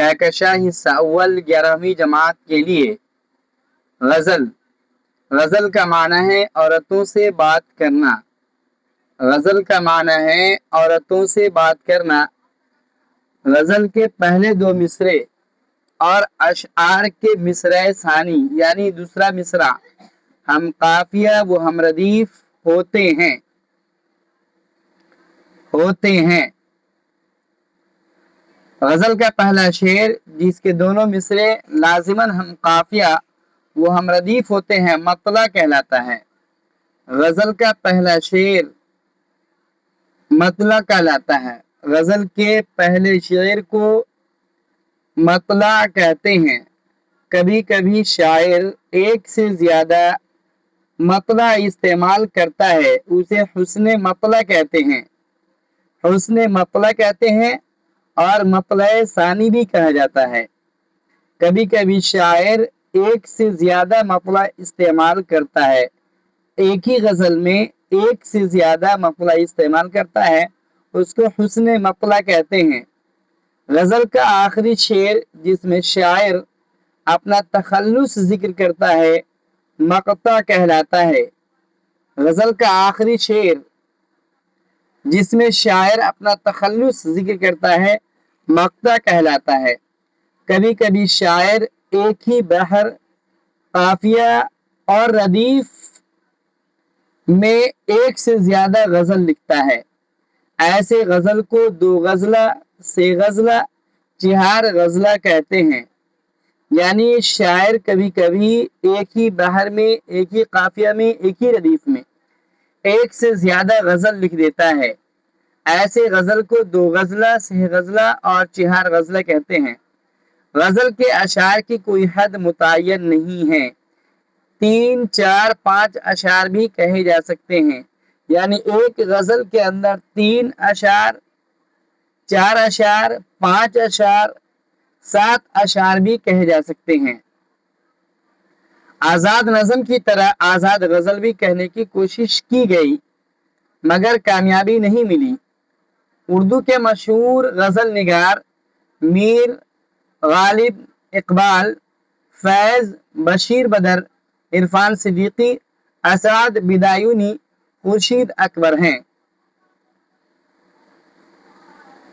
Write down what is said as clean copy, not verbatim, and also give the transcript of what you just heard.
کہکشاں حصہ اول 11ویں جماعت کے لیے غزل۔ غزل کا معنی ہے عورتوں سے بات کرنا۔ غزل کا معنی ہے عورتوں سے بات کرنا۔ غزل کے پہلے 2 مصرے اور اشعار کے مصرع ثانی یعنی دوسرا مصرع ہم قافیہ و ہم ردیف ہوتے ہیں۔ غزل کا پہلا شعر جس کے دونوں مصرے لازماً ہم قافیہ و ہم ردیف ہوتے ہیں مطلع کہلاتا ہے۔ غزل کا پہلا شعر مطلع کہلاتا ہے۔ غزل کے پہلے شعر کو مطلع کہتے ہیں۔ کبھی کبھی شاعر ایک سے زیادہ مطلع استعمال کرتا ہے، اسے حسن مطلع کہتے ہیں۔ حسن مطلع کہتے ہیں اور مطلع ثانی بھی کہا جاتا ہے۔ کبھی کبھی شاعر ایک سے زیادہ مطلع استعمال کرتا ہے، ایک ہی غزل میں ایک سے زیادہ مطلع استعمال کرتا ہے، اس کو حسن مطلع کہتے ہیں۔ غزل کا آخری شعر جس میں شاعر اپنا تخلص ذکر کرتا ہے مقطع کہلاتا ہے۔ غزل کا آخری شعر جس میں شاعر اپنا تخلص ذکر کرتا ہے مقطع کہلاتا ہے۔ کبھی کبھی شاعر ایک ہی بحر، قافیہ اور ردیف میں ایک سے زیادہ غزل لکھتا ہے۔ ایسے غزل کو 2 غزلہ، 3 غزلہ، 4 غزلہ کہتے ہیں۔ یعنی شاعر کبھی کبھی ایک ہی بحر میں، ایک ہی قافیہ میں، ایک ہی ردیف میں ایک سے زیادہ غزل لکھ دیتا ہے۔ ایسے غزل کو 2 غزلہ، 3 غزلہ اور 4 غزلہ کہتے ہیں۔ غزل کے اشعار کی کوئی حد متعین نہیں ہے، 3، 4، 5 اشعار بھی کہے جا سکتے ہیں۔ یعنی ایک غزل کے اندر 3 اشعار، 4 اشعار، 5 اشعار، 7 اشعار بھی کہے جا سکتے ہیں۔ آزاد نظم کی طرح آزاد غزل بھی کہنے کی کوشش کی گئی مگر کامیابی نہیں ملی۔ اردو کے مشہور غزل نگار میر غالب اقبال، فیض بشیر بدر، عرفان صدیقی، اسعد بدایونی، خورشید اکبر ہیں۔